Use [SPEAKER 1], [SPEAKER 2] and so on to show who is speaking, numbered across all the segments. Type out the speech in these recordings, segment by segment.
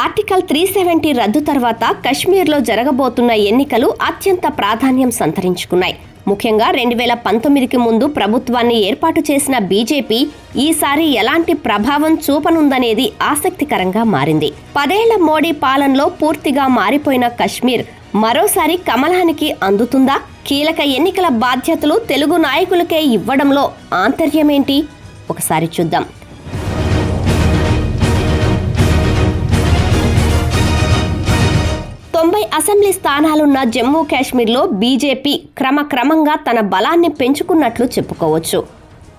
[SPEAKER 1] Article 370 రద్దు తర్వాత కశ్మీర్లో జరగబోతున్న ఎన్నికలు అత్యంత ప్రాధాన్యం సంతరించుకున్నాయి. ముఖ్యంగా 2019కి ముందు ప్రభుత్వాన్ని ఏర్పాటు చేసిన బీజేపీ ఈసారి ఎలాంటి ప్రభావం చూపనుందనేది ఆసక్తికరంగా మారింది. 10 ఏళ్ల మోడీ పాలనలో పూర్తిగా మారిపోయిన కశ్మీర్ మరోసారి కమలానికి అందుతుందా? కీలక ఎన్నికల బాధ్యతలు తెలుగు నాయకులకే ఇవ్వడంలో ఆంతర్యమేంటి? ఒకసారి చూద్దాం. అసెంబ్లీ స్థానాలున్న జమ్మూ కాశ్మీర్లో బీజేపీ క్రమక్రమంగా తన బలాన్ని పెంచుకున్నట్లు చెప్పుకోవచ్చు.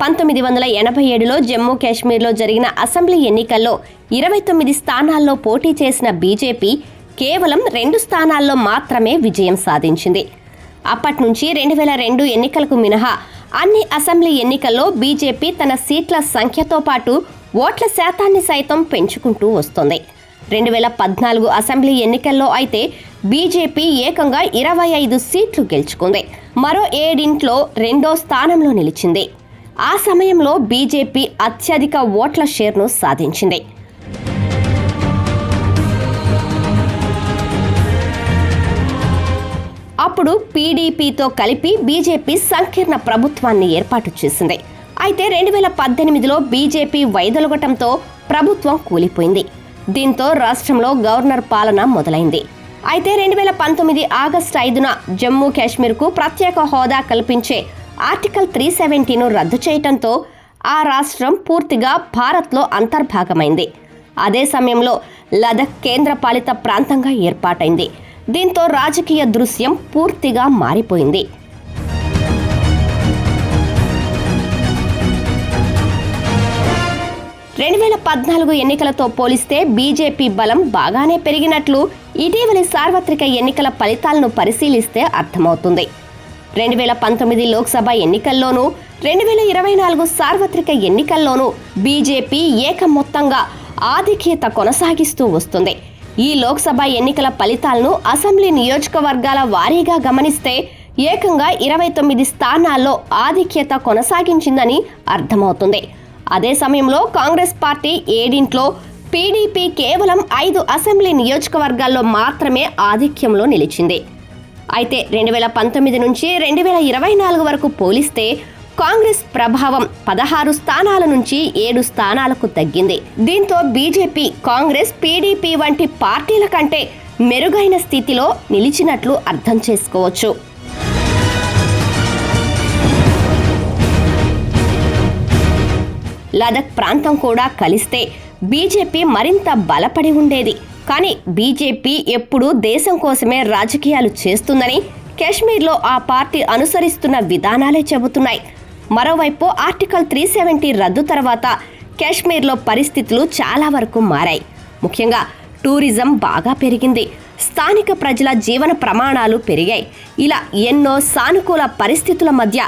[SPEAKER 1] 1987లో జమ్మూ కాశ్మీర్లో జరిగిన అసెంబ్లీ ఎన్నికల్లో 29 స్థానాల్లో పోటీ చేసిన బీజేపీ కేవలం 2 స్థానాల్లో మాత్రమే విజయం సాధించింది. అప్పట్నుంచి 2002 ఎన్నికలకు మినహా అన్ని అసెంబ్లీ ఎన్నికల్లో బీజేపీ తన సీట్ల సంఖ్యతో పాటు ఓట్ల శాతాన్ని సైతం పెంచుకుంటూ వస్తోంది. 2014 అసెంబ్లీ ఎన్నికల్లో అయితే బీజేపీ ఏకంగా 25 సీట్లు గెలుచుకుంది. మరో 7 రెండో స్థానంలో నిలిచింది. ఆ సమయంలో బీజేపీ అత్యధిక ఓట్ల షేర్ను సాధించింది. అప్పుడు పీడీపీతో కలిపి బీజేపీ సంకీర్ణ ప్రభుత్వాన్ని ఏర్పాటు చేసింది. అయితే 2018లో బీజేపీ వైదొలగటంతో ప్రభుత్వం కూలిపోయింది. దీంతో రాష్ట్రంలో గవర్నర్ పాలన మొదలైంది. అయితే 2019 ఆగస్టు 5న జమ్మూ కాశ్మీర్కు ప్రత్యేక హోదా కల్పించే ఆర్టికల్ 370ను రద్దు చేయటంతో ఆ రాష్ట్రం పూర్తిగా భారత్లో అంతర్భాగమైంది. అదే సమయంలో లదాఖ్ కేంద్రపాలిత ప్రాంతంగా ఏర్పాటైంది. దీంతో రాజకీయ దృశ్యం పూర్తిగా మారిపోయింది. 2014 ఎన్నికలతో పోలిస్తే బీజేపీ బలం బాగానే పెరిగినట్లు ఇటీవలి సార్వత్రిక ఎన్నికల ఫలితాలను పరిశీలిస్తే అర్థమవుతుంది. 2019 లోక్సభ ఎన్నికల్లోనూ 2024 సార్వత్రిక ఎన్నికల్లోనూ బీజేపీ ఏకమొత్తంగా ఆధిక్యత కొనసాగిస్తూ వస్తుంది. ఈ లోక్సభ ఎన్నికల ఫలితాలను అసెంబ్లీ నియోజకవర్గాల వారీగా గమనిస్తే ఏకంగా 29 స్థానాల్లో ఆధిక్యత కొనసాగించిందని అర్థమవుతుంది. అదే సమయంలో కాంగ్రెస్ పార్టీ 7, పీడీపీ కేవలం 5 అసెంబ్లీ నియోజకవర్గాల్లో మాత్రమే ఆధిక్యంలో నిలిచింది. అయితే 2019 నుంచి 2024 వరకు పోలిస్తే కాంగ్రెస్ ప్రభావం 16 స్థానాల నుంచి 7 స్థానాలకు తగ్గింది. దీంతో బీజేపీ కాంగ్రెస్, పీడీపీ వంటి పార్టీల కంటే మెరుగైన స్థితిలో నిలిచినట్లు అర్థం చేసుకోవచ్చు. లదాఖ్ ప్రాంతం కూడా కలిస్తే బీజేపీ మరింత బలపడి ఉండేది. కానీ బీజేపీ ఎప్పుడూ దేశం కోసమే రాజకీయాలు చేస్తుందని కాశ్మీర్లో ఆ పార్టీ అనుసరిస్తున్న విధానాలే చెబుతున్నాయి. మరోవైపు ఆర్టికల్ 370 రద్దు తర్వాత కాశ్మీర్లో పరిస్థితులు చాలా వరకు మారాయి. ముఖ్యంగా టూరిజం బాగా పెరిగింది. స్థానిక ప్రజల జీవన ప్రమాణాలు పెరిగాయి. ఇలా ఎన్నో సానుకూల పరిస్థితుల మధ్య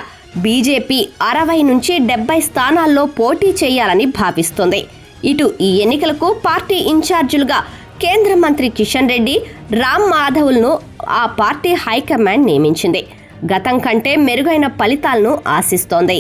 [SPEAKER 1] బీజేపీ 60 నుంచి 70 స్థానాల్లో పోటీ చేయాలని భావిస్తోంది. ఇటు ఈ ఎన్నికలకు పార్టీ ఇన్ఛార్జీలుగా కేంద్ర మంత్రి కిషన్ రెడ్డి, రామ్ మాధవ్లను ఆ పార్టీ హైకమాండ్ నియమించింది. గతం కంటే మెరుగైన ఫలితాలను ఆశిస్తోంది.